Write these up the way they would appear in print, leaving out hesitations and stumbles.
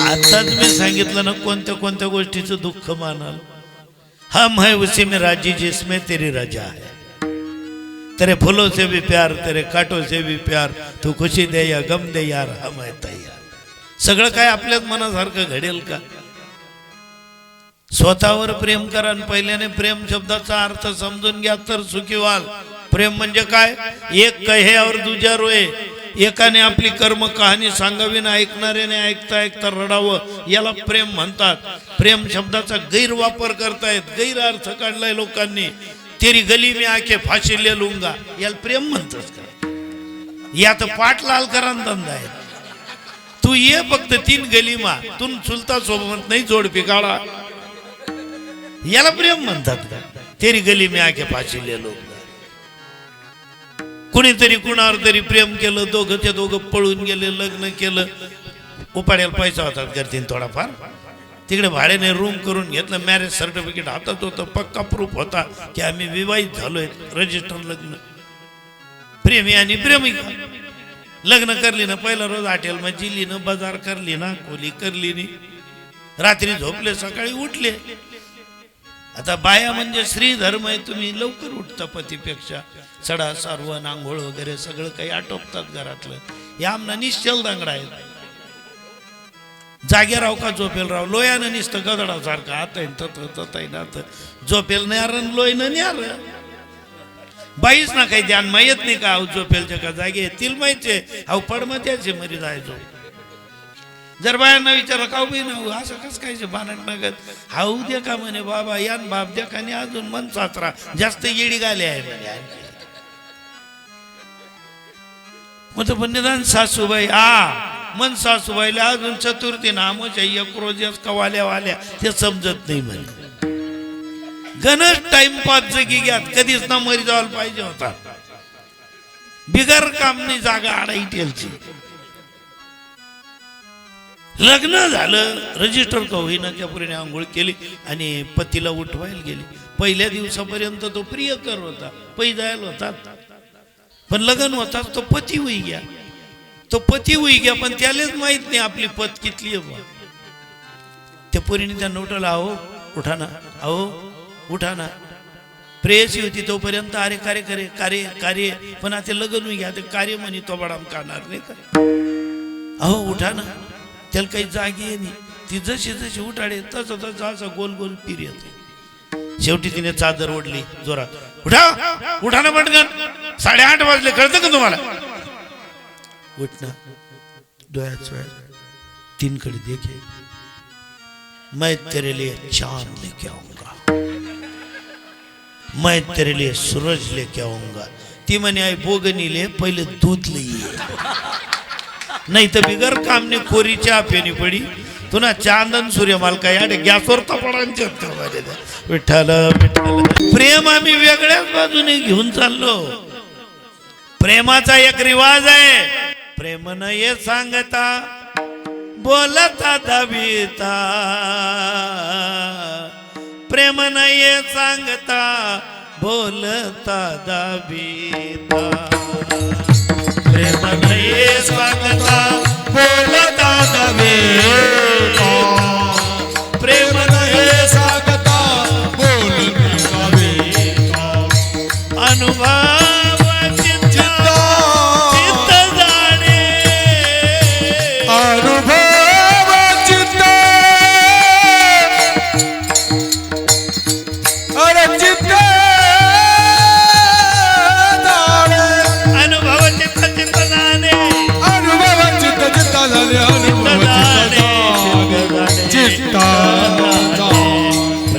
आताच मी सांगितलं ना कोणत्या कोणत्या गोष्टीचं दुःख मानाल. हम है उसी में राजी जिसमें तेरी रजा है. तेरे फूलों से भी प्यार, तेरे कांटों से भी प्यार, तू खुशी दे या गम दे यार हम है तैयार. सगळं काय आपल्याच मनासारखं घडेल का? स्वतःवर प्रेम करा. पहिल्याने प्रेम शब्दाचा अर्थ समजून घ्या तर सुखी व्हाल. प्रेम म्हणजे काय? एक कहे और दूजा रोए. एकाने आपली कर्म कहाणी सांगावी ना ऐकणाऱ्याने ऐकता ऐकता रडावं, याला प्रेम म्हणतात. प्रेम शब्दाचा गैरवापर करतायत, गैर अर्थ काढलाय लोकांनी. तेरी गली में आके फाशी ले लूंगा, याला प्रेम म्हणतोस का? यात पाठ लाल करा धंदा आहे. तू ये फक्त 3 गली मा तू चुलता सोबत नाही जोडपी काढा, याला प्रेम म्हणतात का? तेरी गली में आके फाशी ले लूंगा. कुणीतरी कुणावर तरी प्रेम केलं, दोघंच्या दोघं पळून गेले, लग्न केलं. उपाड्याला पैसा होता करतील थोडाफार, तिकडे भाड्याने रूम करून घेतलं. मॅरेज सर्टिफिकेट हातात होतं, पक्का प्रूफ होता की आम्ही विवाहित झालोय, रजिस्टर लग्न. प्रेमी आणि प्रेमिका लग्न करली ना, पहिला रोज हॉटेलमध्ये जिली ना, बाजार करली ना, खोली करली नी, रात्री झोपले, सकाळी उठले. आता बाया म्हणजे श्री धर्म आहे. तुम्ही लवकर उठता पतीपेक्षा. सडा सारवण आंघोळ वगैरे सगळं काही आटोपतात घरातलं. या आमना निश्चल दांगडा आहे. जागे राव का झोपेल राव, लोयानं निसतं गदडासारखं आता ना झोपेल नाही आरण, लोयनं नाही आर. बाईच ना काही ध्यान माहीत नाही का झोपेलच्या का जागे येतील माहिती. अहो पडमत्याचे मरी जायचो. जर बायांना विचारलं का बी ना असं कसं काय बानट नगत, हाऊ दे का म्हणे बाबा यान बाप द्या का नाही, अजून मन साचरा जास्त येडी गाले आहे म्हणे. मग पण निदान सासूबाई मन सासूबाईला अजून चतुर्थी नामोच्या एक रोज कवाल्या वाल्या ते समजत नाही म्हणे. गणच टाइमपास जगी घ्यात, कधीच ना मरी जायला पाहिजे होता. बिगर काम नाही जागा आडाई टेलची. लग्न झालं, रजिस्टर का होईना त्या पुरीने आंघोळ केली आणि पतीला उठवायला गेली. पहिल्या दिवसापर्यंत तो प्रियकर होता, पै जायला होता. पण लग्न होता तो पती होई गया. तो पती होई गया पण त्यालाच माहित नाही आपली पत कितली आहे. त्या पोरीने त्यांना उठवलं, अहो उठा ना, अहो उठा ना. प्रेयसी होती तोपर्यंत अरे कार्य करे कार्य कार्य, पण आता लग्न होई गया ते कार्य म्हणे तो बडाम काढणार नाही का. अहो उठा ना. त्याला काही जागी नाही. ती जशी जशी उठाडे तसं तसं असं गोल गोल फिर येते. शेवटी तिने चादर ओढली जोरात. उठा उठा ना पटकन, 8:30 वाजले, कळतं का तुम्हाला? उठना, डोळ्यात 3 कड़ी देखे, मैं तेरे लिए चांद लेके आऊंगा, मैं तेरे लिए सूरज लेके आऊंगा. ती म्हणे आई बोगनीले पहिले दूध लई, नाही तर बिगर कामने खोरीच्या पेनी पडी तुला चांदन सूर्यमाल काय आडे गॅसवर तपडांचे. विठ्ठल विठ्ठल. प्रेम आम्ही वेगळ्याच बाजूने घेऊन चाललो. प्रेमाचा एक रिवाज आहे, प्रेम न ये सांगता बोलता दबिता, प्रेम न ये सांगता बोलता दबिता, प्रेम न ये सांगता बोलता दबिता, प्रेम न ये सांगता बोलता दबिता. अनुभव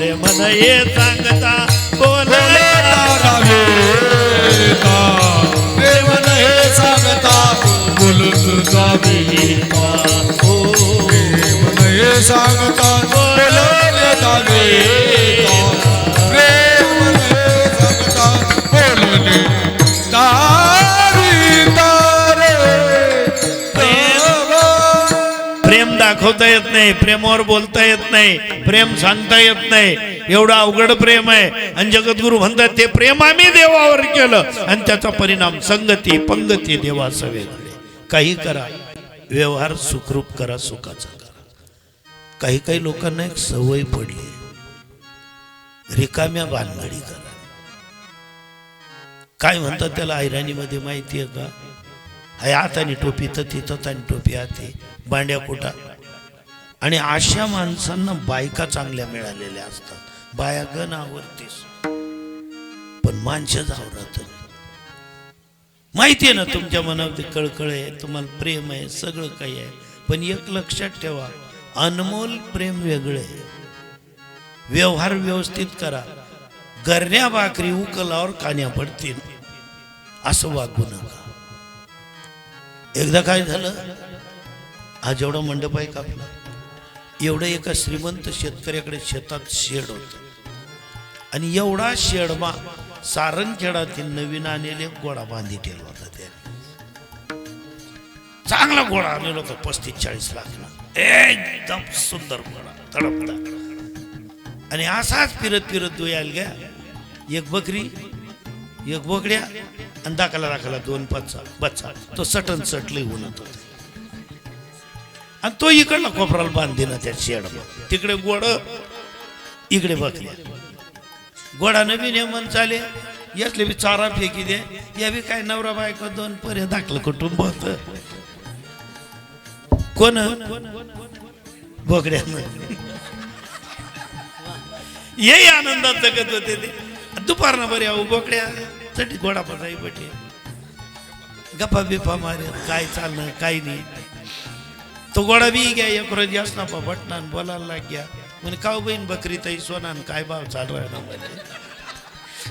प्रेम ये सांगता बोलता, प्रेम हे सांगता बोलता, प्रेम हे सांगता बोलता, प्रेम हे सांगता बोलता. प्रेम दाखवता येत नाही, प्रेमावर बोलता येत नाही, प्रेम सांगता येत नाही. एवढा अवघड प्रेम आहे. आणि जगद्गुरु म्हणतात ते प्रेम आम्ही देवावर केलं आणि त्याचा परिणाम संगती पंगती देवासवे. काही करा, व्यवहार सुखरूप करा, सुखाचा करा. काही काही लोकांना एक सवय पडली, रिकाम्या भानगडी करा. काय म्हणतात त्याला ऐराणीमध्ये माहिती आहे का? हाय हाताने टोपी तती ततानी टोपी हाती बांड्या कुटा. आणि अशा माणसांना बायका चांगल्या मिळालेल्या असतात, बाया गण आवडतीस, पण माणसं आवडत. माहिती आहे ना तुमच्या मनामध्ये कळकळ आहे, तुम्हाला प्रेम आहे, सगळं काही आहे, पण एक लक्षात ठेवा, अनमोल प्रेम वेगळे, व्यवहार व्यवस्थित करा. गरण्या भाकरी उकलावर कान्या पडतील असं वागू नका. एकदा काय झालं, आज एवढा मंडप आहे का आपला, एवढं एका श्रीमंत शेतकऱ्याकडे शेतात शेड होत, आणि एवढा शेडमा सारंगखेडातील नवीन आणलेले घोडा बांधी ठेवला होता. त्याने चांगला घोडा आणलेला होता, 35-40 लाखला, एकदम सुंदर घोडा तडपता. आणि असाच फिरत फिरत दोयाला घ्या, एक बकरी, एक बोकड्या, आणि दाखला 2 बच्चा. तो सटन सटले होत होता, आणि तो इकडला कोपराला बांधीना त्या शेडला. तिकडे घोड, इकडे बकऱ्या. घोडा नवीन हे मन चाले, यातले बी चारा फेकी दे, या बी काय नवरा बायको 2 पर्या दाखलं कुटुंब होत. कोण? बोकड्यानं. हे आनंदात जगत होते ते. दुपारनं बरे आहो बोकड्या साठी घोडा पसाई बटे, गप्पा बिप्पा मारे, काय चालणं काय नाही. तो घोडा बी घ्या, एक रोज असना बटना बोलायला लाग गया, म्हणे काव बहीण बकरी तई सोनान काय भाव चालू आहे ना,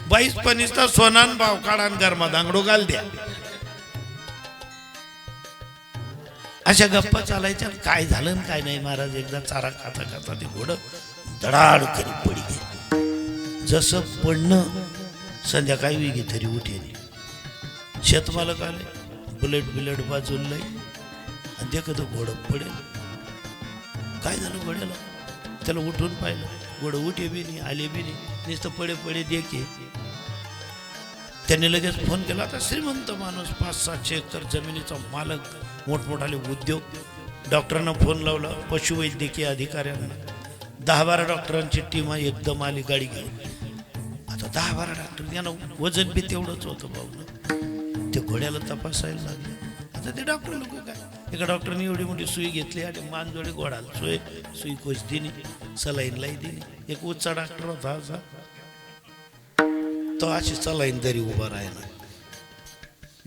22-25 सोनान भाव काढान गरमा दांगडो घाल द्या. अशा गप्पा चालायच्या. काय झालं काय नाही, महाराज एकदा चारा खाता खाता ते घोडं धडाड करी पडी गे. जसं पडणं संध्याकाळी वेगळी तरी उठेली. शेतमालक आले, बुलेट बाजूला आणि देखत घोडं पडेल. काय झालं घोड्याला? त्याला उठून पाहिलं, घोडं उठे बी नाही, आले बी नाही, नुसतं पडे देखे. त्यांनी लगेच फोन केला. आता श्रीमंत माणूस, 500-700 एकर जमिनीचा मालक, मोठमोठाले उद्योग. डॉक्टरांना फोन लावला, पशुवैद्यकीय अधिकाऱ्यांना. 10-12 डॉक्टरांची टीम एकदम आली गाडी घेऊन. आता 10-12 डॉक्टर, यांना वजन बी तेवढंच होतं भाऊ. ते घोड्याला तपासायला लागले. आता ते डॉक्टर लोक काय, एका डॉक्टरने एवढी मोठी सुई घेतली आणि मानजोडे घोडाला सुई कोच दिली, सलाईन लाई दिली. एक उच्चा डॉक्टर होता असा, तो अशी सलाईन तरी उभा राहिला.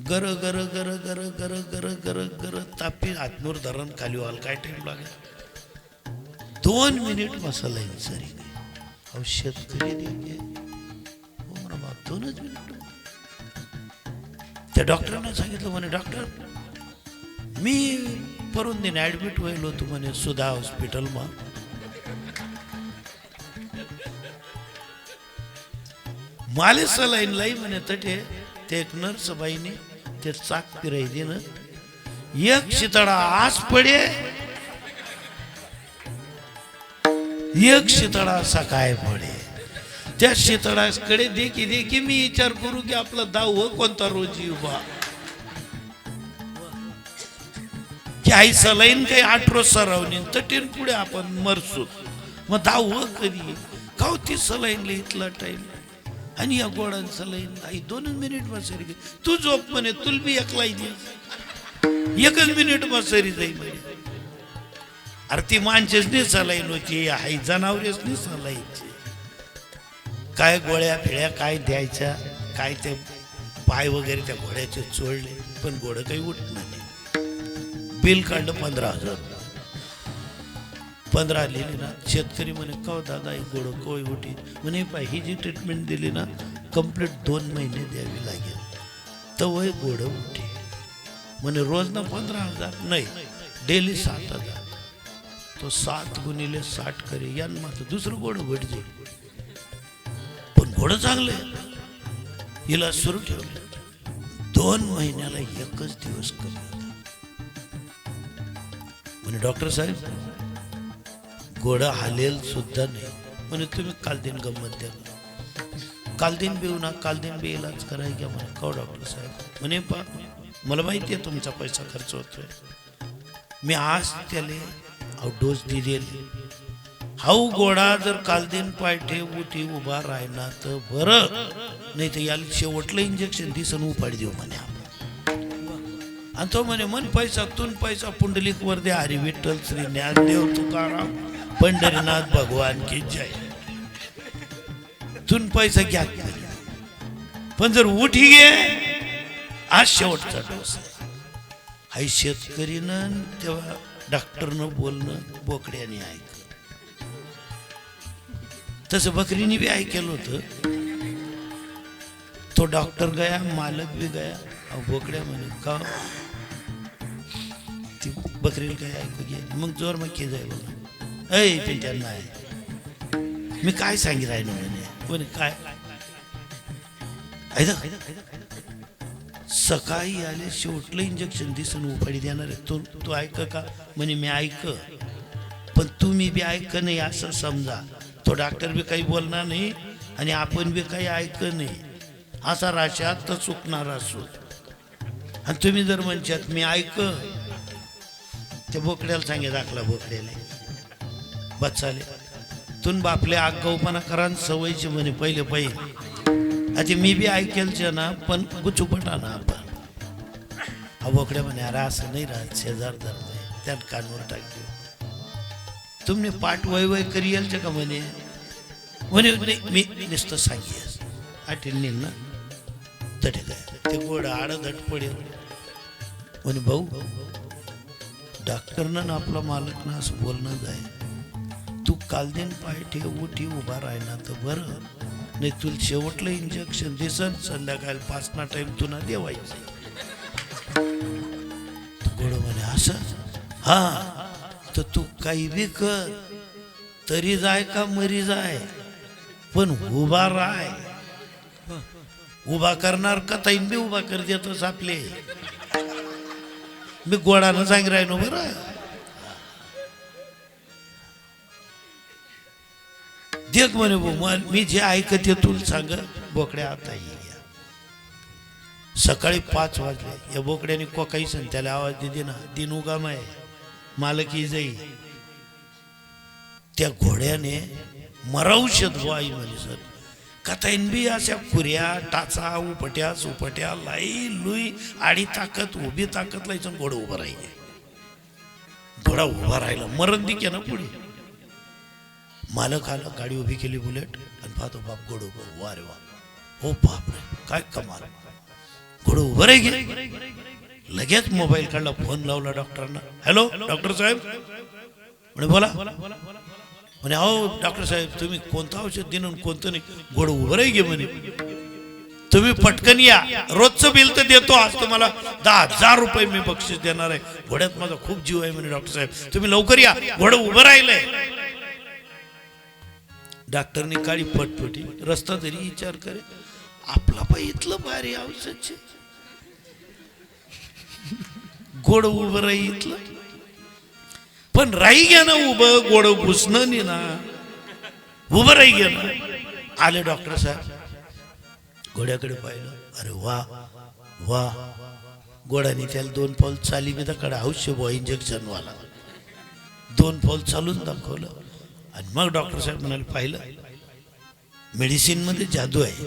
गर गर गर गर गर गर गर गर तापी हातनूर धरण खाली व्हाल. काय टाइम लागेल? 2 मिनिट मग सलाईन सरी गई. औषध करी देंगे हो म्हणा बाप, 2च मिनिट. त्या डॉक्टरांना सांगितलं, म्हणे डॉक्टर मी परून दिन ऍडमिट व्हायलो होतो म्हणे सुधा हॉस्पिटलमा. माले सलाईन लाई म्हणे तटे. ते एक नर्स बाईने ते चाक फिराई दे ना, एक शितळा आज पडे, एक शितळा असा काय पडे. त्या शितळाकडे देखी मी विचार करू की आपला दाव कोणता रोजी उभा. की आई सलाईन काही 8 रोज सरावणी तटीन पुढे आपण मरसू. मग दाव कधी का ती सलाईन इथला टाइम, आणि या गोडान सलाईन आई 2 मिनिट मसरी गे. तू झोप म्हणे, तुल बी एकलाई दे, 1च मिनिट मसरी जाई म्हणे. अरे ती माणसेच नाही सलाईन होती, आई जनावरेच नाही सलाईनची. काय गोळ्या फिळ्या काय द्यायच्या, काय ते पाय वगैरे त्या घोड्याचे चोळले, पण घोडं काही उठणार नाही. बिल काढलं 15,000. 15 लिहिली ना. शेतकरी म्हणे का दादा ही घोडं कोय उठी. म्हणे पाय ही जी ट्रीटमेंट दिली ना कंप्लीट 2 महिने द्यावी लागेल, तर वय घोडं उठी. म्हणे रोज ना 15,000 नाही, डेली 7,000. तो 7 गुणिले 60 करे यान मात्र दुसरं घोडं भेटते. पण घोडं चांगलं हिला सुरू ठेवलं. 2 महिन्याला 1च दिवस कमी होता. म्हणे डॉक्टर साहेब घोडा हालेल सुद्धा नाही. म्हणे तुम्ही कालदिन गंमत द्या, कालदिन बी ना कालदिन बी इलाज कराय घ्या म्हणे. का डॉक्टर साहेब? म्हणे पा मला माहिती आहे तुमचा पैसा खर्च होतोय, मी आज त्याला डोस दिलेली हाऊ गोडा जर कालदीन पायठे उठी उभा राहिला तर बरं, नाही तर याला शेवटलं इंजेक्शन दिसन उपाडी देऊ म्हणे आपण. आणि तो म्हणे मन पैसा तून पैसा पुंडलिक वर दे, हरी विठ्ठल श्री ज्ञानदेव तुकाराम पंढरीनाथ भगवान की जय. तून पैसा घ्या, पण जर उठी गे आज शेवटचा डोस. हाय शेतकरीनं तेव्हा डॉक्टरनं बोलणं बोकड्याने ऐकलं, तसं बकरीने बी ऐकलं होतं. तो डॉक्टर गया, मालक भी गया. बोकड्या म्हणे का ती बकरीला काय ऐकू घे. मग जोर मग के जाय बोला, ऐ पिंट्यांना आहे मी काय सांगी राहिलो म्हणे काय सकाळी आले शेवटलं इंजेक्शन दिसून उपाडी देणार आहे. तू ऐक का म्हणे मी ऐक, पण तुम्ही बी ऐक नाही असं समजा. तो डॉक्टर बी काही बोलणार नाही आणि आपण बी काही ऐक नाही, असा राशात तर चुकणार असो. आणि तुम्ही जर म्हणशात मी ऐक, ते बोकड्याला सांगे दाखला बोकड्याला बचाले तुन बापले आगाऊपणा करा सवयची म्हणे पहिले पहिले. आता मी बी ऐकेलचे ना, पण गुचुपटा ना आपण. हा बोकड्या म्हणे अरे असं नाही राहत, शेजार धर्म आहे त्यात कानवर टाकले. तुम्ही पाठ वय वय करी यायचे का म्हणे म्हणे मी नुसतं सांगे आठील नेल ना तटे काय ते गोड आडधट पडेल. म्हणे भाऊ डॉक्टरनं ना आपला मालक ना असं बोलणं जाय, तू कालदेन पाय ठेव उठी उभा राहिला तर बरं, नाही तुला शेवटलं इंजेक्शन दिसन संध्याकाळी 5 ना टाइम तुला देवायचं. गोड म्हणे असं हा, तर तू काही बी कर तरी जाय का मरी जाय, पण उभा राय. उभा करणार का ताईन बी उभा कर देतोस आपले. मी गोडानं सांग राहिनो बरं. देख म्हणे भाऊ मी जे ऐकत आहे तुला सांग. बोकड्या आता ये सकाळी 5 वाजले. या बोकड्याने कोकाई सण त्याला आवाज दे ना, दिन उगाम आहे मालकी जाई. त्या घोड्याने मरौषध वाई म्हणे सर कथाईन बी अशा खुऱ्या टाचा उपट्या सुपट्या लाई लुई आडी ताकद उभी ताकद लायचं. घोडं उभं राहिले, घोडा उभा राहिला मरण दिके ना पुढे. मालक आला, गाडी उभी केली बुलेट आणि पाहतो बाप घोडं उभं. वा रे वा, हो बाप रे काय कमाल. घोडं उभं राही लगेच मोबाईल काढला, फोन लावला डॉक्टरांना. हॅलो डॉक्टर साहेब म्हणे बोला. म्हणे अहो डॉक्टर साहेब तुम्ही कोणतं औषध देणं कोणतं नाही. घोडं उभं राही घे म्हणे, तुम्ही पटकन या, रोजचं बिल तर देतो, आज तुम्हाला 10,000 रुपये मी बक्षीस देणार आहे. घोड्यात माझा खूप जीव आहे म्हणे डॉक्टर साहेब तुम्ही लवकर या. घोडं उभं राहिलंय. डॉक्टरने काळी पटपटी रस्ता तरी विचार करे आपला पाय इथलं भारी औषध घोडं उभं राही इथलं, पण राही घ्या ना उभं, घोडं घुसणं नाही ना, उभं राही घ्या ना. आले डॉक्टर साहेब घोड्याकडे पाहिलं. अरे वा वा, घोड्याने त्याला 2 पाऊल चाली मी त्याकडे औषध बॉ इंजेक्शन वाला 2 पाऊल चालून दाखवलं. आणि मग डॉक्टर साहेब म्हणाले पाहिलं मेडिसिन मध्ये जादू आहे,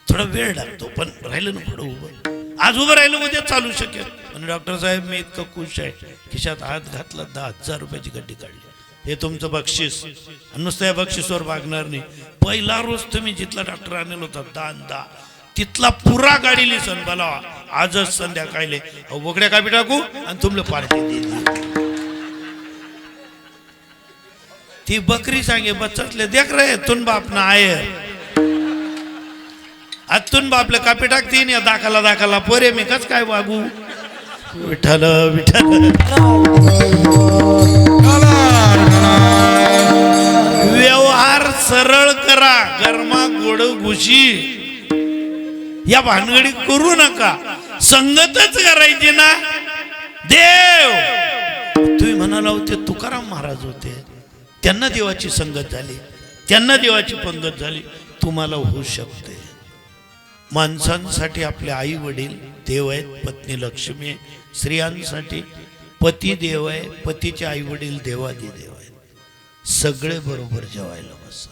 थोडा वेळ लागतो पण राहिलं ना घोडं उभं. आज उभं राहिलं उद्या चालू शकेल. आणि डॉक्टर साहेब मी इतकं खुश आहे, खिशात हात घातला 10,000 रुपयाची गड्डी काढली. हे तुमचं बक्षीस. नुसतं या बक्षीसवर भागणार नाही. पहिला रोज तुम्ही जिथला डॉक्टर आणला होता दांदा तिथला पुरा गाडी लिसन बोलावा आजच संध्याकाळी बोकड्या कापी टाकू आणि तुमले पार्टी दिली. ती बकरी सांगे बच्चातले देख रे तुन बाप ना आये आतून बापले कापी टाकतीन या दाखला पोरे मी कस काय वागू. विठ्ठल विठ्ठल व्यवहार सरळ करा, गरमा गोड घुशी या भानगडी करू नका. संगतच करायची ना. देव तुम्ही म्हणाला होते तुकाराम महाराज होते, त्यांना देवाची संगत झाली, त्यांना देवाची पंगत झाली, तुम्हाला होऊ शकते. माणसांसाठी आपले आई वडील देव आहेत, पत्नी लक्ष्मी आहे. स्त्रियांसाठी पती देव आहे, पतीचे आई वडील देवादी देव आहेत. सगळे बरोबर जेवायला बसा,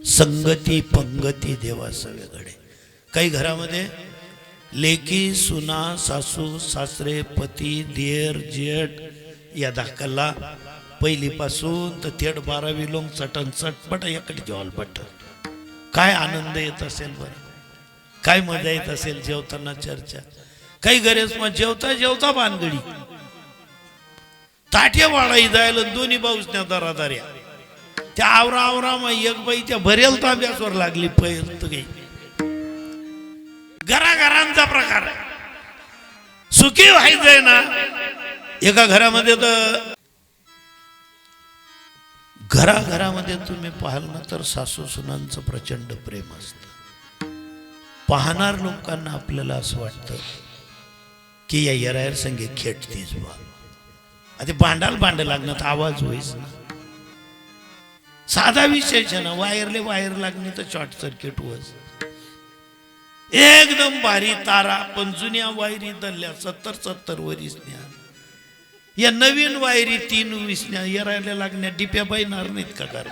संगती पंगती देवा सगळीकडे. काही घरामध्ये लेकी सुना सासू सासरे पती देर जेठ या धाकला पहिलीपासून तर थेट 12वी लोक चटन चटपट याकडे जेवायला पटत. काय आनंद येत असेल बरं, काय मजा येत असेल जेवताना चर्चा. काही घरेच मग जेवता जेवता भानगडी, ताट्या वाढाई जायला दोन्ही बाऊसण्या दरादाऱ्या. त्या आवरा आवरा मग एक बाई त्या भरेल तांब्यासवर लागली पहिलं काही. घराघरांचा प्रकार आहे. सुखी व्हायचंय ना. एका घरामध्ये तर घराघरामध्ये तुम्ही पाहाल ना तर सासू सुनांचं प्रचंड प्रेम असतं. पाहणार लोकांना आपल्याला असं वाटतं की या येरायर संगे खेटतीच बा. आता भांड लागण्यात आवाज होईस ना. साधा विषय ना, वायर लागणे तर शॉर्ट सर्किट होस. एकदम भारी तारा पण जुन्या वायरी दल्ल्या 70 वरीसन्या. या नवीन वायरी 3 विसण्या येरायला लागण्या डिप्या पाहिणार नाहीत का कर.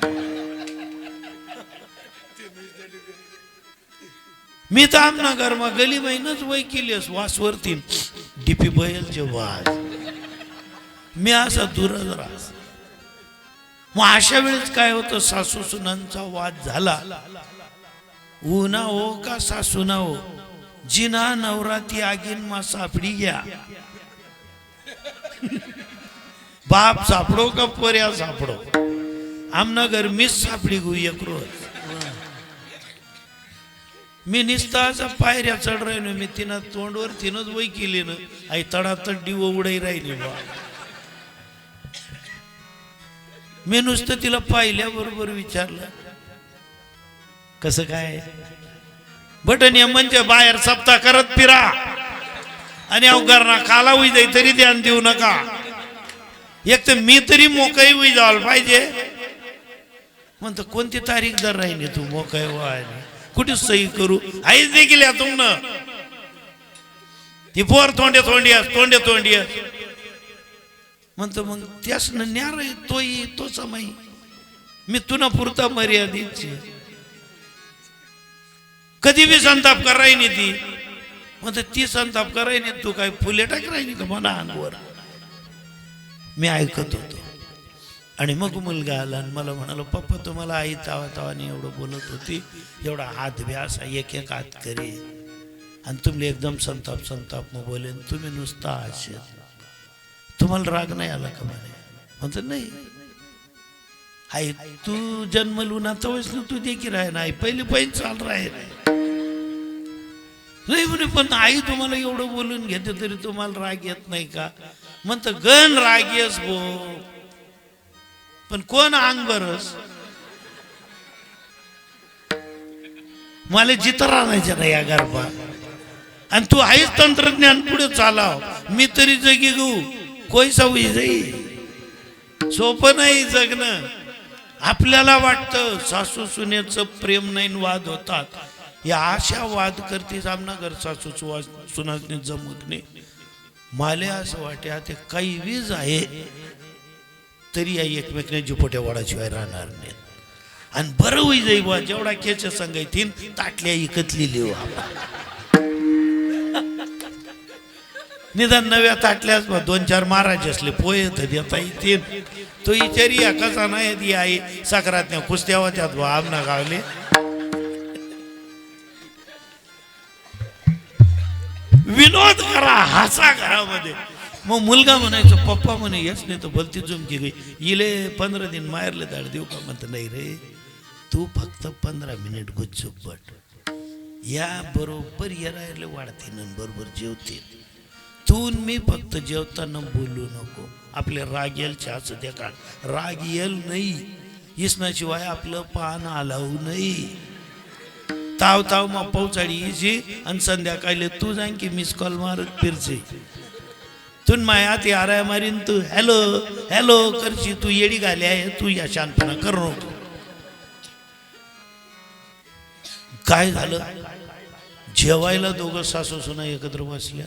मी तर आमना घरमा गली महिनच वय केलीस वासवर 3 डिपी बैलचे वाज. मी असा दूरच राहस. मग अशा वेळेस काय होतं, सासू सुनांचा वाद झाला. उना हो का सासू ना हो, जिना नवरा ती आगीन मा सापडी घ्या. बाप सापडो का पर्या सापडो, आमना घर मीच सापडी गो एक रोज. मी निस्ताचा पायऱ्या चढ राहिलो. मी तिनं तोंडवर तिनंच वय केली ना. आई तडातड डिव उडाई राहिली बा. मी नुसतं तिला पाहिल्याबरोबर विचारलं कसं काय. बटन म्हणजे बाहेर सप्ताह करत फिरा आणि अवघांना काला होई जाई तरी ध्यान देऊ नका. एक तर मी तरी मोकळी होई जायला पाहिजे. म्हणतो कोणती तारीख दर राहिली तू मोकळी व्हायला, कुठे सही करू. आईच देखील या तुम ती पोर तोंडे तोंडी म्हणतो मग त्यास न्यार आहे तो समय. मी तुना पुरता मर्यादित कधी बी संताप कराय नाही ती. म्हणतो ती संताप कराय नाही तू काय फुले टाक राहिली का म्हणा अंगावर. मी ऐकत होतो. आणि मग मुलगा आला आणि मला म्हणाला पप्पा तुम्हाला आई तावाने एवढं बोलत होती, एवढा हात व्यास एक हात करे आणि तुम्ही एकदम संताप मग बोले तुम्ही नुसता आशे. तुम्हाला राग नाही आला का म्हणे. म्हणतो नाही आई तू जन्मलू ना तवच ना तू देखील राह नाही पहिले चाल राहे नाही म्हणे. पण आई तुम्हाला एवढं बोलून घेते तरी तुम्हाला राग येत नाही का. म्हणतं गण राग येस बो, पण कोण अंग बरस. मला जितर आणायचं नाही या गरबा. आणि तू आहेच तंत्रज्ञान पुढे चालाव. मी तरी जगी गऊ कोई सवयी जाई. सोपं नाही जगणं. आपल्याला वाटतं सासू सुनेचं प्रेम नाही वाद होतात. या अशा वाद करते सामना घर सासू सुनाने जमत नाही. मला असं वाटते ते काही वीज आहे तरी या एकमेकांना जुपोट्या वाडाशिवाय राहणार नाहीत. आणि बरं होई जाई बा जेवढा खेच सांगायतील ताटल्या इकतली लिहू. निदान नव्या ताटल्यास 2-4 महाराज असले पोहे देता येतील. तो इचारी कसा नाही आई साखरात कुस्त्या होत्यात बा आमना गावले. विनोद करा हसा घरामध्ये. मग मुलगा म्हणायचं पप्पा म्हणे येस नाही तर भलती झुमकी गई इले 15 दिन माहेरले दाड देऊ का. म्हणतं नाही रे तू फक्त 15 मिनिट गुच्चूप बट या बरोबर येरायला वाढते ना बरोबर जेवते. तू मी फक्त जेवताना बोलू नको. आपले राग येल चहाच द्या का राग येल नाही. इसनाशिवाय आपलं पान आलावू नाही. ताव मग पावसाळी येशी आणि संध्याकाळी तू जाईन की मिस कॉल मारत फिरचे. तुन माया ती आराय मारीन तू हॅलो करशी. तू येडी घाली आहे तू या शांतपणा कर नको. काय झालं जेवायला दोघं सासू सुना एकत्र बसल्या.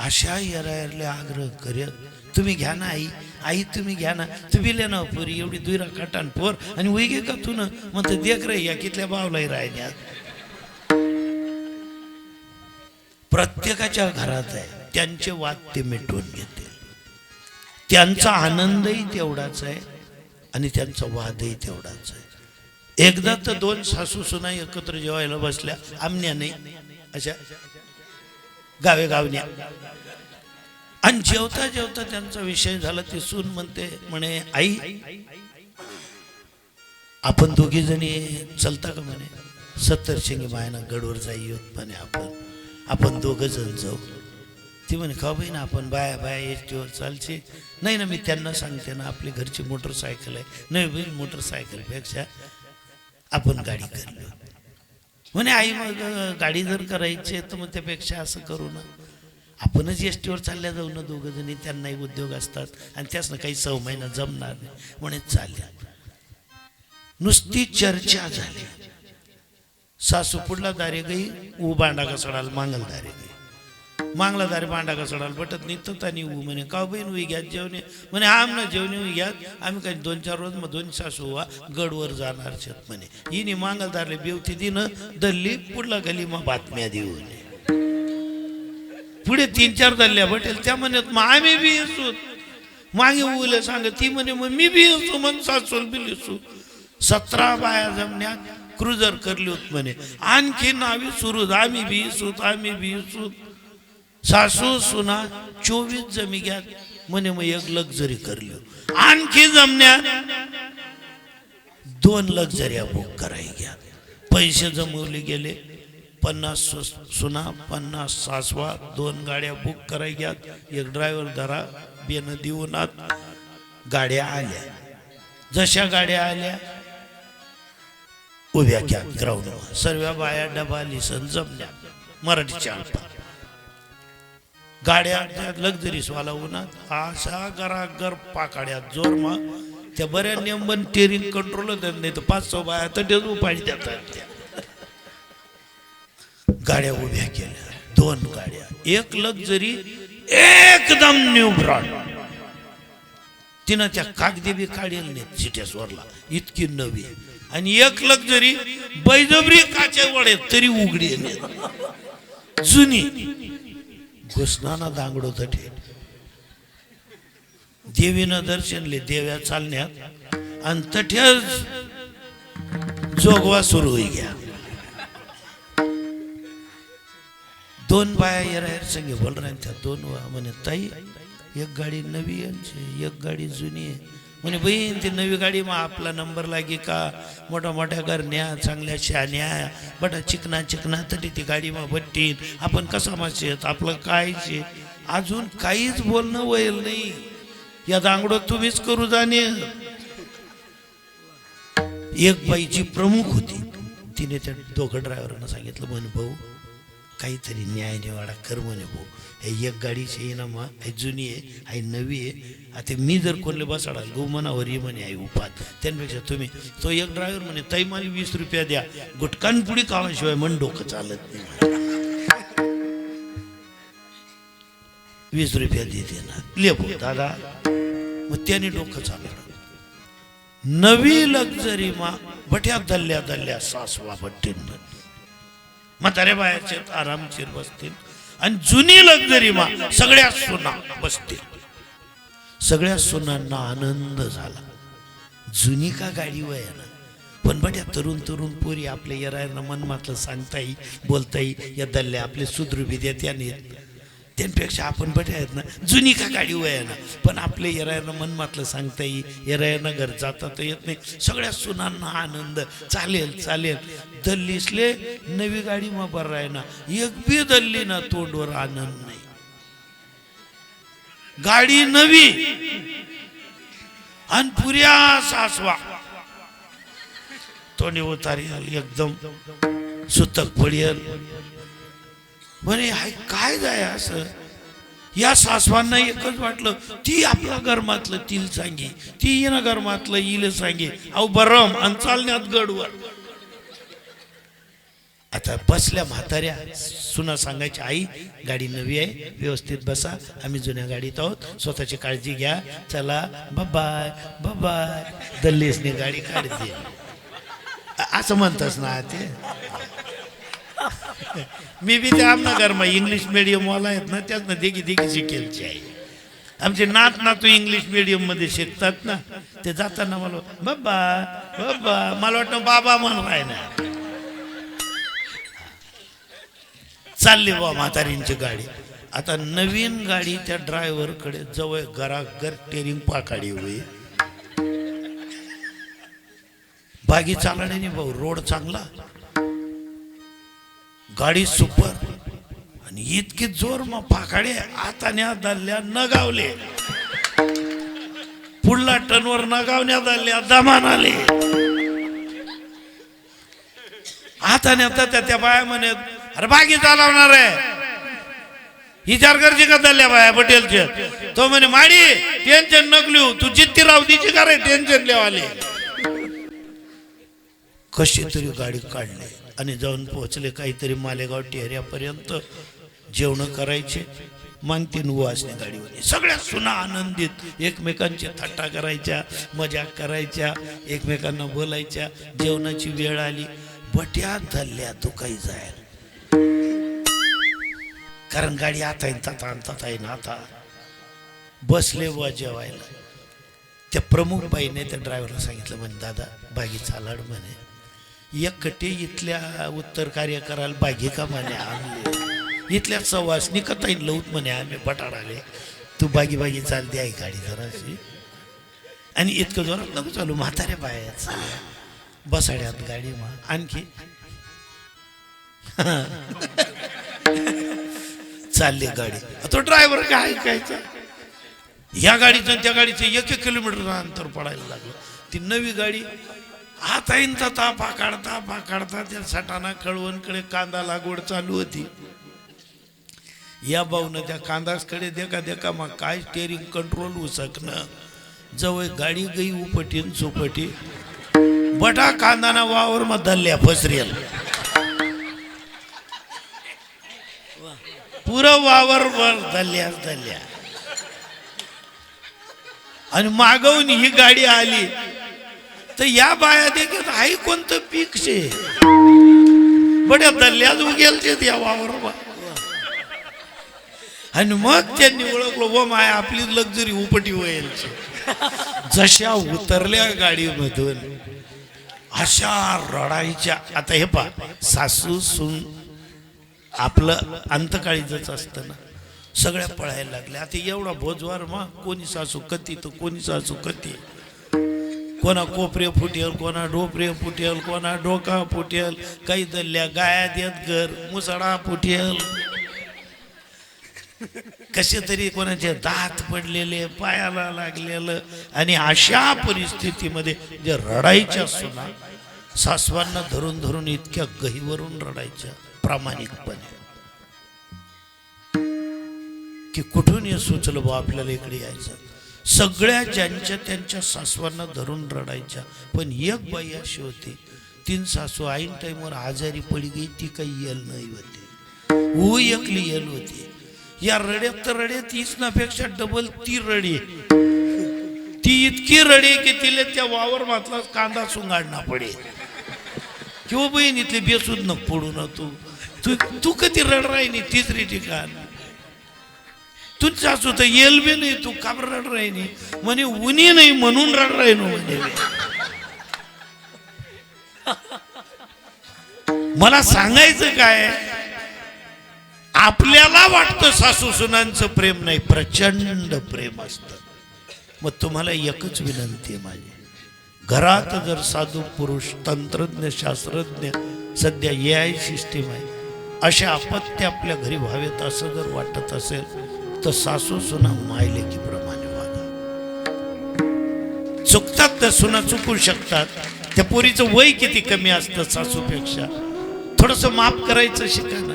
अशा येरायरले आग्रह करत तुम्ही घ्या ना आई आई तुम्ही घ्या ना तुम्ही ले ना पुरी एवढी दुरा काटान पोर आणि वैगे का तू ना मग देख रे या कितल्या बावलाही राहिल्या प्रत्येकाच्या घरात आहे त्यांचे वाद ते मिटवून घेते त्यांचा आनंदही तेवढाच आहे आणि त्यांचा वादही तेवढाच आहे एकदा तर दोन सासू सुना एकत्र जेवायला बसल्या आमन्या नाही अशा गावे गावण्या आणि जेवता जेवता त्यांचा विषय झाला ती सून म्हणते म्हणे आई आपण दोघी जणी चलता का म्हणे 70 शेंगे मायना गडवर जाई म्हणे आपण दोघं जण जाऊ ती म्हणे का बहीण आपण बाया बाया एसटीवर चालची नाही ना मी त्यांना सांगते ना आपली घरची मोटरसायकल आहे नाही बहीण मोटरसायकलपेक्षा आपण गाडी करलो म्हणे आई मग गाडी जर करायची तर मग त्यापेक्षा असं करू ना आपणच एसटीवर चालल्या जाऊ ना दोघं जणी त्यांनाही उद्योग असतात आणि त्यासनं काही 6 महिना जमणार नाही म्हणे चालेल नुसती चर्चा झाली सासू पुढला दारे गई ऊ बांडा कसडाल मांगल दारे गई मांगला दारे बांडा कसडाल बटत निघत आणि ऊ म्हणे का बहीण उई घ्यात जेवणे म्हणे आम ना जेवणे उई घ्यात आम्ही काही 2-4 रोज मग 2 सासू वा गडवर जाणार शेत म्हणे हिने मांगल दारले बेवती दिनं दल्ली पुढला गली मग बातम्या देऊ पुढे 3-4 दल्ल्या भेटेल त्या म्हणत मग आम्ही बी येसू मागे उले सांग ती म्हणे मग मी बी येसू मग सासूल बी येसू 17 बाया जमण्यात क्रुझर करली होत म्हणे आणखी नावी सुरू आम्ही बी येसू सासू सुना 24 जमी घ्या म्हणे मग एक लक्झरी करली आणखी जमण्यात 2 लक्झरी बुक कराय घ्या पैसे जमवले गेले 50 सुना 50 सासवा 2 गाड्या बुक कराय घ्या एक ड्रायव्हर धरा बेन देऊनात गाड्या आल्या जशा गाड्या आल्या उभ्या घ्या ग्राउंडवर सर्व बाया डबा लिसन जमल्या मराठी चालपा गाड्या लक्झरीस वाला उन्हात अशा गरागर पाकाड्यात जोर मग त्या बऱ्या नेमबन टेरिंग कंट्रोल देत नाही तर 500 बाया तर डेज उपाडी देतात त्या गाड्या उभ्या केल्या 2 गाड्या एक लक्झरी एकदम न्यू ब्रॉड तिनं त्या कागदी बी काढेल नाही सिटेसवरला इतकी नवी आणि एक लक्झरी बैजबरी काचे वडे तरी उघडी जुनी घुसनाना दांगडो तठे देवीनं दर्शनले देव्या चालण्यात आणि तठ्याच जोगवा सुरू होई गया 2 बाया येरायर संगे बोल रहा त्या 2 म्हणे ताई एक गाडी नवी आहे एक गाडी जुनी आहे म्हणे बहीण ती नवी गाडी मग आपला नंबर लागे का मोठ्या मोठ्या गरण्या चांगल्या शान्या बटा चिकना तरी ती गाडी मग भट्टीन आपण कसा मासेत आपलं काय शे अजून काहीच बोलणं वयल नाही या दांगडो तुम्हीच करू जाणे एक बाईची प्रमुख होती तिने त्या 2 ड्रायव्हरांना सांगितलं म्हणे भाऊ काहीतरी न्याय निवाडा कर म्हणे भाऊ हे एक गाडीची ना मग हे जुनी आहे हे नवी आहे आता मी जर कोणले बसाडा गो मनावर ये म्हणे आई उपात त्यापेक्षा तुम्ही तो एक ड्रायव्हर म्हणे ताई मला 20 रुपया द्या गुटकान पुढे कावाशिवाय मन डोकं चालत नाही 20 रुपया देते ना ले भाऊ दादा मग त्याने डोकं चाललं नवी लक्झरी मा बट्या दल्ल्या सासवा भट्टीन म्हातारे बायाचे आरामशीर बसतील आणि जुनी लक्झरी मा सगळ्या सुना बसतील सगळ्या सुनांना आनंद झाला जुनी का गाडी वय ना पण बट्या तरुण पोरी आपल्या येरायरना मनमातलं सांगता येईल बोलता येईल या दल्ल्या आपले सुधरू बी देत याने त्यांपेक्षा आपण बट्या आहेत ना जुनी का गाडी वय ना पण आपले येरायरना मनमातलं सांगता येईल येरायरना घर जाता तर येत नाही सगळ्या सुनांना आनंद चालेल दल्लीसले नवी गाडी मग बरं आहे ना एक बी दल्ली ना तोंडवर आनंद नाही गाडी नवी आणि पुऱ्या सासवा तोंडी उतारी एकदम सुतक पडियल म्हणे हाय काय जाय असं या सासवांना एकच वाटलं ती आपल्या घरमातलं तिला सांगे ती येणं घरमातलं इले सांगे अहो बरम आणि चालण्यात गडवर आता बसल्या म्हाताऱ्या सुना सांगायची, आई गाडी नवी आहे, व्यवस्थित बसा, आम्ही जुन्या गाडीत आहोत, स्वतःची काळजी घ्या, चला बाय बाय. दल्लेसने गाडी काढते असं म्हणतस ना ते. मी बी ते आमनगर मा इंग्लिश मीडियम वाला आहेत ना, त्यात ना देखी शिकेलची आहे. आमचे नातू इंग्लिश मीडियम मध्ये शिकतात ना, ते जाताना मला बाबा मला वाटतं बाबा म्हणून आहे ना. चालली बा म्हातारींची गाडी. आता नवीन गाडी त्या ड्रायव्हर कडे जवळ घराघर टेरिंग पाकाडी होई. बागी चालण्याने भाऊ, रोड चांगला, गाडी सुपर, आणि इतके जोर मग फाकाडे आताने दल्ल्या न गावले, पुढला टनवर न गावण्यात आल्या दमान आले. आताने आता त्या बाया म्हणे, अरे बागी चालवणार आहे, विचार करची का दल्ल्या बाया पटेलचे. तो म्हणे, माडी टेन्शन नकलू, तू जित्ती राहू तिची का रे टेन्शन लेवाले. कशी तरी गाडी काढली आणि जाऊन पोहोचले काहीतरी मालेगाव टेहऱ्यापर्यंत. जेवण करायचे, मागतीन वासने गाडीवर. सगळ्या सुना आनंदित, एकमेकांची थट्टा करायच्या, मजाक करायच्या, एकमेकांना बोलायच्या. जेवणाची वेळ आली, बट्या धरल्या तू काही जायला, कारण गाडी आता येईन आता. बसले व जेवायला. त्या प्रमुख बाईने त्या ड्रायव्हरला सांगितलं, म्हणे दादा बागी चालाड म्हणे, एक कटे इथल्या उत्तर कार्य करायला बागी का म्हणे आणले, इथल्या सवासनी कथा लवत म्हणे आम्ही बटाड आले, तू बागी चालते आहे गाडी जराशी. आणि इतकं जोरात नको चालू, म्हातारे बाया चालल्या बसाड्यात गाडी. मग आणखी चालली गाडी. तो ड्रायव्हर काय ऐकायचा, ह्या गाडीचं त्या गाडीचं 1 किलोमीटर अंतर पडायला लागलं. ती नवी गाडी आता येईन ता पाकाडता त्या सटाणा कळवणकडे कांदा लागवड चालू होती. या भाऊन त्या कांदाकडे देखा मग काय स्टेरिंग कंट्रोल उसकणं, जवळ गाडी गई उपटीन चुपटी, बटा कांदाना वावर मग दल्ल्या फसरेल, पुरं वावर वर दल्ल्या. आणि मागवून ही गाडी आली तर या बाया देखत आई कोणतं पीक शे, बड्या दल्ल्यात उगेल या वावर. आणि मग त्यांनी ओळखलं, व माया आपली लक्झरी उपटी होईल. जशा उतरल्या गाडीमधून अशा रडायच्या. आता हे पा, सासू सून आपलं अंतकाळीच असतं ना, सगळ्या पळायला लागल्या. आता एवढा भोजवार मग कोणी सासू कती तर कोणी सासू कती, कोणा कोपरे फुटेल, कोणा डोपरे फुटेल, कोणा डोका फुटेल, काही दल्ल्या गाया देत घर मुसडा फुटेल, कसे तरी कोणाचे दात पडलेले, पायाला लागलेलं. आणि अशा परिस्थितीमध्ये जे रडायच्या सुना सासवांना धरून इतक्या गहीवरून रडायच्या प्रामाणिकपणे, की कुठून हे सुचलं बा आपल्याला इकडे यायचं. सगळ्या ज्यांच्या त्यांच्या सासवांना धरून रडायच्या. पण एक बाई अशी होती, 3 सासू ऐन टाईमवर आजारी पडी गई, ती काही येल नाही होती, ऊ एकली येल होती. या रड्यात तर रडे 30 पेक्षा डबल ती रडी. ती इतकी रडे की तिला त्या वावर मातला कांदा सुंगाडना पडे, किंवा बहीण इथले बेसूद न पडू ना तू कधी रड राही. 3री ठिकाण तू सासू तर येल बी नाही, तू का रड राही म्हणे, उनी नाही म्हणून रड राही म्हणे. मला सांगायचं काय, आपल्याला वाटतं सासू सुनांचं प्रेम नाही, प्रचंड प्रेम असतं. मग तुम्हाला एकच विनंती आहे माझी, घरात जर साधू पुरुष, तंत्रज्ञ, शास्त्रज्ञ, सध्या AI सिस्टीम आहे, अशा अपत्य आपल्या घरी व्हावेत असं जर वाटत असेल तर सासू सुना मायलेकी प्रमाणे वागा. चुकतात तर सुना चुकू शकतात. त्या पोरीचं वय किती कमी असतं सासूपेक्षा, थोडस माफ करायचं शिका ना,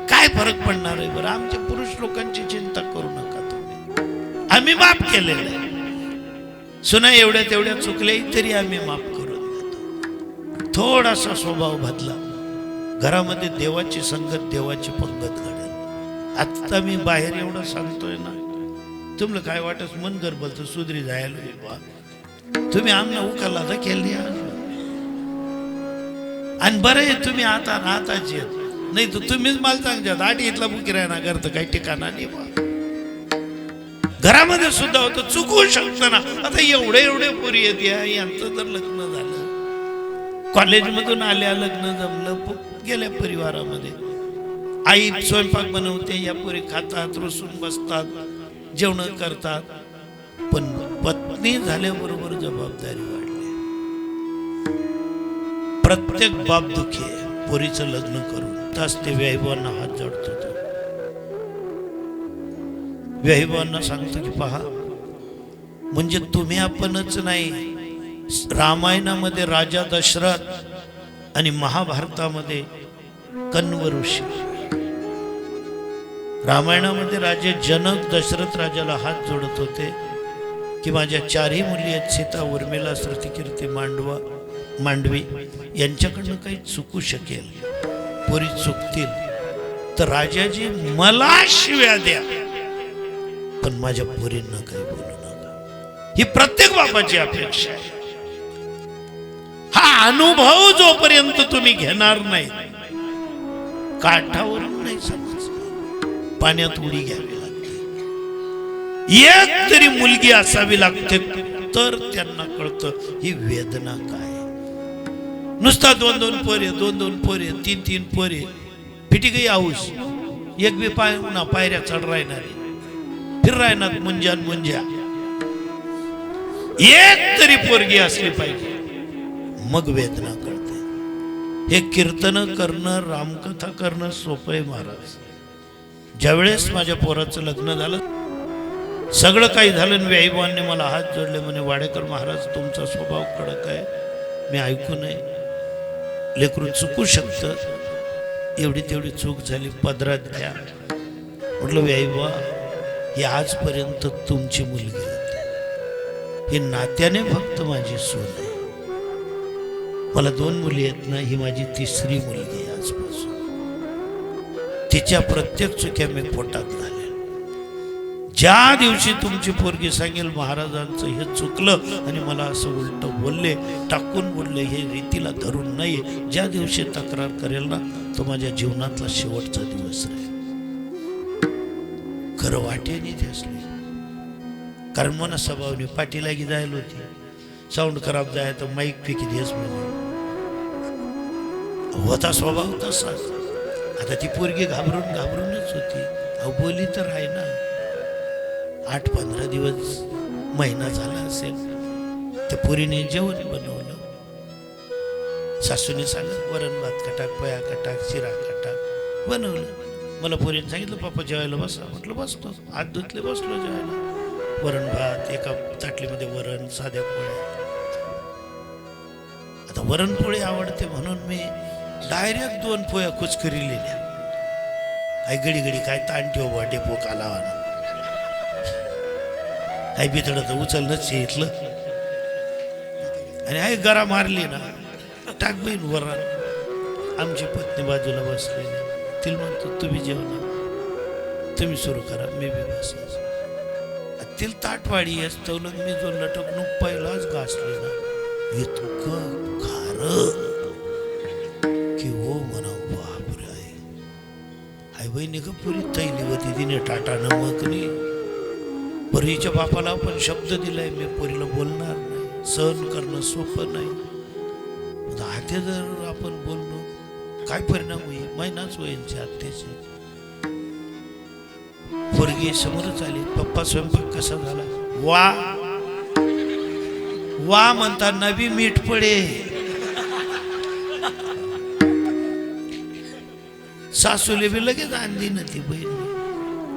काय फरक पडणार आहे बरं. आमच्या पुरुष लोकांची चिंता करू नका तुम्ही, आम्ही माफ केलेलं आहे. सुना एवढ्या तेवढ्या चुकल्याही तरी आम्ही माफ करून देतो. थोडासा स्वभाव बदला, घरामध्ये देवाची संगत, देवाची पंगत घडेल. आता मी बाहेर एवढं सांगतोय ना, तुम्हाला काय वाटत मन गरबलतं सुधरी जायला बा, तुम्ही आमना उकाला तर केली आणि बरं आहे तुम्ही आता आताच येत नाही तर तुम्हीच मला सांगतात आठ इथला बुकी राहणार करतं काही ठिकाणा नाही बा. घरामध्ये सुद्धा होतं चुकवू शकतं ना. आता एवढे पोरी येत यांचं तर लग्न झालं, कॉलेजमधून आल्या, लग्न जमलं, गेल्या परिवारामध्ये, आई स्वयंपाक बनवते, या पोरी खातात, रुसून बसतात, जेवण करतात. पण पत्नी झाल्याबरोबर जबाबदारी वाढली. प्रत्येक बाप दुखी आहे पोरीचं लग्न करून. तास ते व्याईबांना हात जोडतो. व्याईबांना सांगतो की पहा, म्हणजे तुम्ही आपणच नाही, रामायणामध्ये राजा दशरथ आणि महाभारतामध्ये कण्व ऋषी, रामायणामध्ये राजे जनक दशरथ राजाला हात जोडत होते की माझ्या चारही मुली आहेत, सीता, उर्मिला, श्रुतिकीर्ती, मांडवी, यांच्याकडनं काही चुकू शकेल, पोरी चुकतील तर राजाजी मला शिव्या द्या, पण माझ्या पोरींना काही बोलू नका. ही प्रत्येक बापाची अपेक्षा आहे. हा अनुभव जोपर्यंत तुम्ही घेणार नाही, काठावरून नाही समजणार, पाण्यात उडी घ्यावी लागते. एक तरी मुलगी असावी लागते तर त्यांना कळतं ही वेदना काय. नुसता दोन पोरे, तीन पोरे, फिटी गई आऊस, एक बी पायऱ्या चढ राहणारी, फिर राहणार मुंज्या, एक तरी पोरगी असली पाहिजे, मग वेदना कळते. हे कीर्तन करणं, रामकथा करणं सोपं आहे महाराज. ज्यावेळेस माझ्या पोराचं लग्न झालं, सगळं काही झालं, व्याईबांनी मला हात जोडले, म्हणे वाडेकर महाराज तुमचा स्वभाव कडक आहे, मी ऐकू नये, लेकरू चुकू शकतं, एवढी तेवढी चूक झाली, पदरात द्या. म्हटलं व्याईबा, ही आजपर्यंत तुमची मुलगी होती, ही नात्याने फक्त माझी सून आहे. मला 2 मुली आहेत ना, ही माझी 3री मुलगी आहे आजपासून. तिच्या प्रत्येक चुक्या मी पोटात घालेन. ज्या दिवशी तुमची पोरगी सांगेल महाराजांचं हे चुकलं आणि मला असं उलट बोलले, टाकून बोलले, हे रीतीला धरून नाही, ज्या दिवशी तक्रार करेल ना, तो माझ्या जीवनातला शेवटचा दिवस राहील. खरं वाटेने ते असले, कारण मना स्वभावने पाठीला गी जायला होती, साऊंड खराब जाय तर माईक फेकी देस म्हणून होता स्वभाव तसा. आता ती पोरगी घाबरूनच होती. अहो बोली तर आहे ना. 8-15 दिवस, महिना झाला असेल, त्या पोरीने जेवण बनवलं. सासूने सांगितलं वरण भात कटाक, पया कटाक, शिरा कटाक बनवलं. मला पोरीने सांगितलं पप्पा जेवायला बसा. म्हटलं बसतो. हात धुतले, बसलो जेवायला. वरण भात, एका ताटलीमध्ये वरण, साध्या पोळ्या. आता वरणपोळी आवडते म्हणून मी डायरेक्ट 2 पोळ्या कुचकरी लिहिल्या. काय घडी काय ताण ठेव बा, डेपो कालावा ना, काय बितडं तर उचलणंच इथलं. आणि आई गरा मारली ना, टाक बहीण वरण. आमची पत्नी बाजूला बसलेली, तिला म्हणतो तुम्ही जेवण तुम्ही सुरू करा, मी बी बसायचं. तिला ताटवाडी असतं, मी जो लटकणूक पहिलाच घासले ना, इतकं खार की हो म्हणा बापरे. आई बहिणी का पुरी तैली होती, तिने टाटा नमकली. पोरीच्या बापाला पण शब्द दिलाय, मी पोरीला बोलणार नाही. सहन करणं सोपं नाही. आत्या जर आपण बोललो काय परिणाम होईल, महिनाच होईल आत्याचे. पोरगी समोरच आली, पप्पा स्वयंपाक कसा झाला? वा म्हणताना बी मीठ पडे. सासूले बी लगेच आणली ना ती बहीण.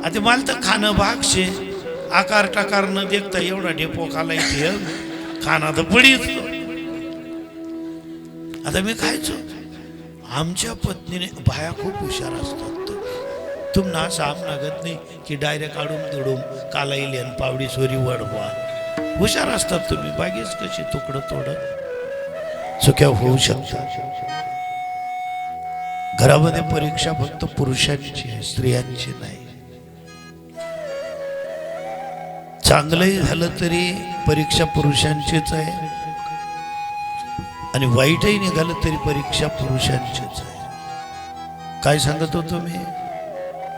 आता मला तर खाणं भाग शे, आकार टाकार न देखता एवढा डेपो खाला इथे खाना तर पडीच. आता मी खायचो. आमच्या पत्नीने, बाया खूप हुशार असतात, तुम्हाला असं आम लागत नाही की डायरेक्ट काढून तोडून काला येईल आणि पावडी सोरी वडवा. हुशार असतात तुम्ही. बागेच कशी तुकडं तोडत चुक्या होऊ शकतात. घरामध्ये परीक्षा फक्त पुरुषांची आहे, स्त्रियांची नाही. चांगलंही झालं तरी परीक्षा पुरुषांचीच आहे आणि वाईटही निघालं तरी परीक्षा पुरुषांचीच आहे. काय सांगत होतो मी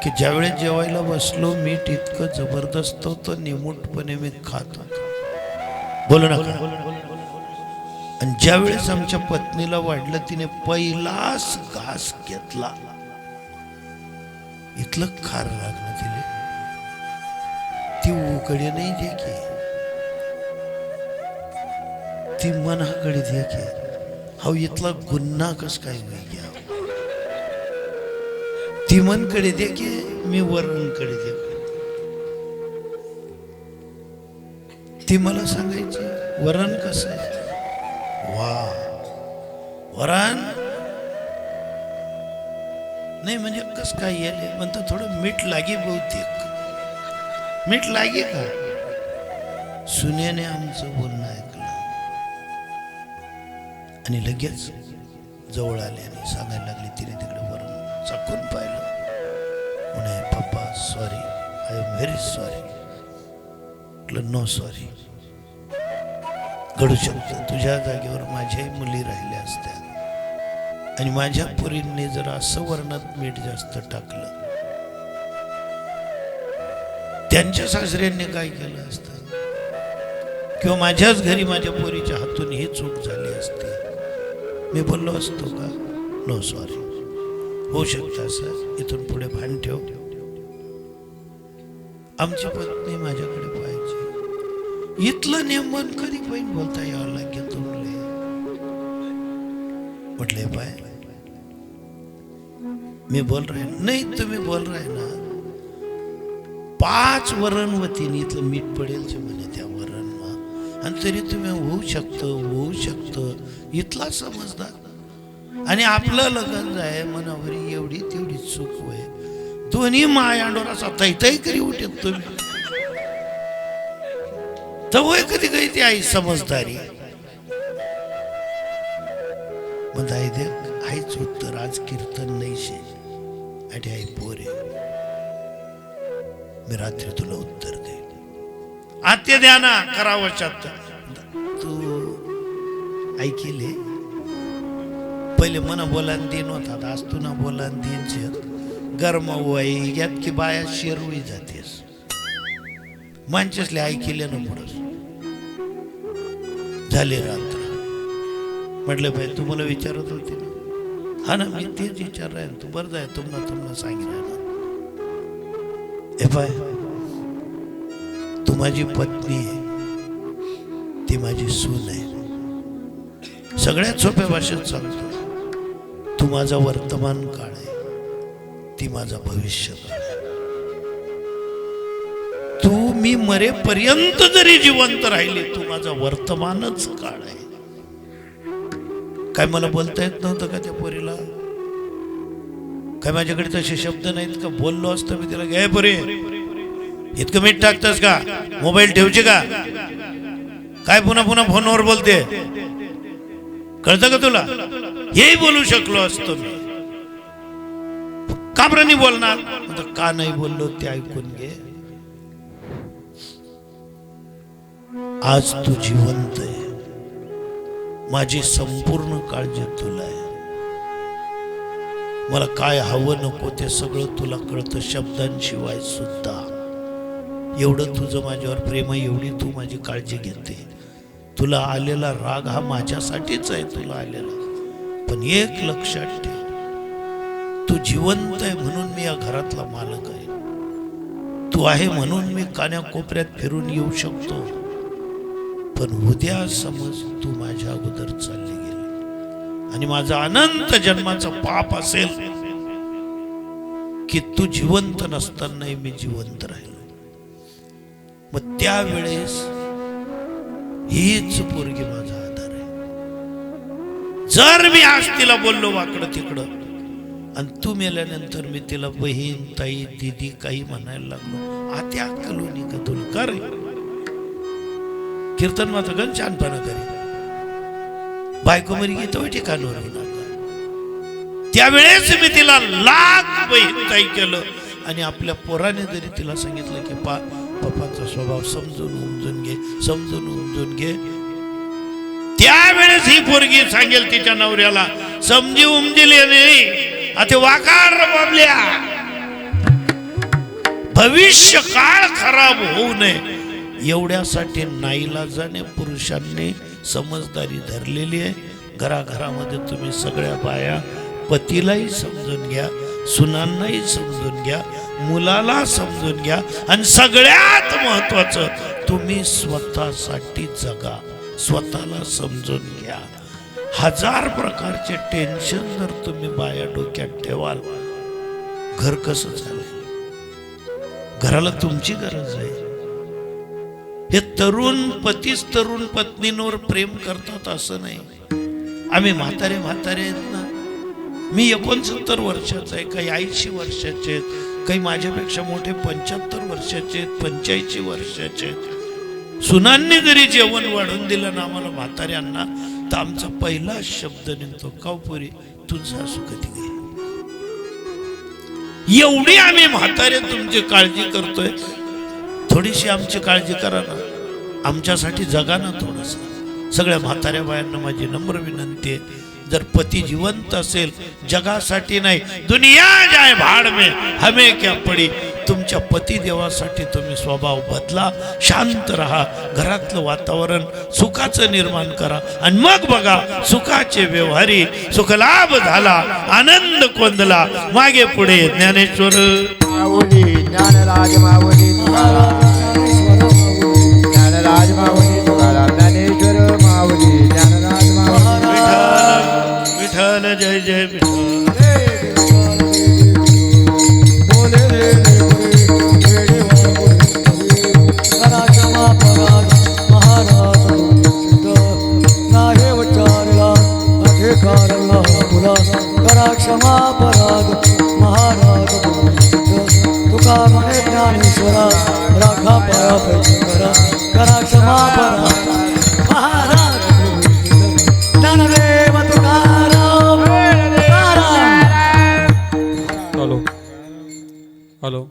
की ज्यावेळेस जेवायला बसलो मीठ इतकं जबरदस्त होतं, निमूटपणे मी खात होतो. बोलू नका. आणि ज्यावेळेस आमच्या पत्नीला वाढलं तिने पहिलाच घास घेतला, इथलं खार लागलं तिने. ती उकडे नाही दे की, ती मनाकडे दे की. हा इथला गुन्हा कस काय होई घ्या. ती मनकडे दे की, मी वरणकडे दे. ती मला सांगायची वरण कसं आहे. वा, वरण नाही म्हणजे कस काय येले म्हणतो, थोडं मीठ लागे, बहुतेक मीठ लागे का. सुनेने आमचं बोलणं ऐकलं आणि लगेच जवळ आले आणि सांगायला लागली. तिने तिकडे वरून चाकून पाहिलं. म्हणे पप्पा sorry, I am very sorry. म्हटलं नो सॉरी. घडू शकतं तुझ्या जागेवर माझ्याही मुली राहिल्या असत्या आणि माझ्या पोरींनी जर असं वरणात मीठ जास्त टाकलं, त्यांच्या सासऱ्यांनी काय केलं असतं, किंवा माझ्याच घरी माझ्या पोरीच्या हातून ही चूक झाली असते, मी बोललो असतो का नो सॉरी. होऊ शकतं असं. इथून पुढे भान ठेव. आमची पत्नी माझ्याकडे पाहायची. इथलं नेमन कधी पण बोलता यावं लागेल तुमले. म्हटले बाय मी बोल रहे नाही, तुम्ही बोल रहे ना 5 वरण वतीने इथलं मीठ पडेल म्हणे त्या वरण मा, आणि तरी तुम्ही होऊ शकतं इथला समजदार. आणि आपलं लग्न जाय मनावरी एवढी तेवढी चूक होय. दोन्ही मायांडोर असा तैताई करी उठत तुम्ही. तर कधी काही ती आई समजदारी मग आई दे आईच उत्तर आज कीर्तन नाही शे. आणि आई पोरे मी रात्री तुला उत्तर दे. आत्य द्या ना करावं. तू ऐकले पहिले मना बोलान दिन होता, आज तू ना बोलान दिन गरम वय यात की बाया शेरवी जातेस. माणसासले ऐकले ना पुढं झाले रात्र. म्हटलं भाई तू मला विचारत होती ना. हा ना मी तेच विचार राहील. तू बरं जाय तुम्हाला सांगितलं ना. ए बाय तू माझी पत्नी आहे, ती माझी सून आहे. सगळ्यात सोप्या भाषेत सांगतो, तू माझा वर्तमान काळ आहे, ती माझा भविष्य काळ आहे. तू मी मरेपर्यंत जरी जिवंत राहिली, तू माझा वर्तमानच काळ आहे. काय मला बोलता येत नव्हतं का त्या पोरीला? काय माझ्याकडे तसे शब्द नाहीत का? बोललो असतं मी तिला, घे पोरी इतकं मीठ टाकतस का, मोबाईल ठेवचे का, काय पुन्हा पुन्हा फोनवर बोलते, कळतं का तुला? हेही बोलू शकलो असतो मी. का बरं नाही बोलणार? का नाही बोललो ते ऐकून घे. आज तू जिवंत आहे, माझी संपूर्ण काळजी तुला आहे. मला काय हवं नको ते सगळं तुला कळतं शब्दांशिवाय सुद्धा. एवढं तुझं माझ्यावर प्रेम आहे, एवढी तू माझी काळजी घेते. तुला आलेला राग हा माझ्यासाठीच आहे तुला आलेला. पण एक लक्षात ठेव, तू जिवंत आहे म्हणून मी या घरातला मालक आहे. तू आहे म्हणून मी कान्याकोपऱ्यात फिरून येऊ शकतो. पण उद्या समज तू माझ्या अगोदर चालली गेली आणि माझा अनंत जन्माचा पाप असेल की तू जिवंत नसतानाही मी जिवंत राहिलो, मग त्यावेळेस हीच पोरगी माझा आधार आहे. जर मी आज तिला बोललो वाकडं तिकडं आणि तू मेल्यानंतर मी तिला बहीण ताई दीदी काही म्हणायला लागलो, आत्या कलोनी का तुला का रे? कीर्तन मात्र गण छानपणा करी बायको मरी घेतो ठिकाणवर नका. त्यावेळेस मी तिला लाख बहीणताई केलं. आणि आपल्या पोराने जरी तिला सांगितलं की पप्पाचा स्वभाव समजून उमजून घे, समजून उमजून घे, त्यावेळेस ही पोरगी सांगेल तिच्या नवऱ्याला समजी उमजिले नाही आता वाकार बाबल्या, भविष्य काळ खराब होऊ नये एवढ्यासाठी नाईलाजाने पुरुषांनी समजदारी धरलेली आहे. घराघरामध्ये तुम्ही सगळ्या बाया पतीलाही समजून घ्या, सुनांनाही समजून घ्या, मुलाला समजून घ्या आणि सगळ्यात महत्वाचं तुम्ही स्वतःसाठी जगा, स्वतःला समजून घ्या. हजार प्रकारचे टेन्शन जर तुम्ही बाया डोक्यात ठेवाल, घर कसं चालेल? घराला तुमची गरज आहे. हे तरुण पतीच तरुण पत्नींवर प्रेम करतात असं नाही. आम्ही म्हातारे आहेत ना, मी 69 वर्षाचा आहे, काही 80 वर्षाचे आहेत, काही माझ्यापेक्षा मोठे 75 वर्षाचे आहेत, 85 वर्षाचे आहेत. सुनांनी जरी जेवण वाढून दिलं ना आम्हाला म्हाताऱ्यांना, तर आमचा पहिला शब्द निघतो, कावपुरी तुझं सासू कधी गेली? एवढी आम्ही म्हातारे तुमची काळजी करतोय, थोडीशी आमची काळजी करा ना, आमच्यासाठी जगा ना थोडस. सगळ्या म्हाताऱ्या बायांना माझी नम्र विनंती आहे, जर पती जिवंत असेल, जगासाठी नाही, दुनिया जाए भाड में हमें क्या पडी, तुमच्या पती देवासाठी तुम्ही स्वभाव बदला, शांत राहा, घरातलं वातावरण सुखाचं निर्माण करा आणि मग बघा सुखाचे व्यवहारी, सुखलाभ झाला, आनंद कोंदला, मागे पुढे ज्ञानेश्वर माऊली ज्ञानराज माऊली तुकाराम, ज्ञानराज माऊली तुकाराम, ज्ञानेश्वर माऊली ज्ञानराज माऊली. विठ्ठल जय जय विठ्ठल. करा क्षमा पराध महाराज तुका म्हणे ज्ञानेश्वरा, राखा पाया करा, करा क्षमा पराध महाराज ज्ञानदेव तुकाराम. Hello hello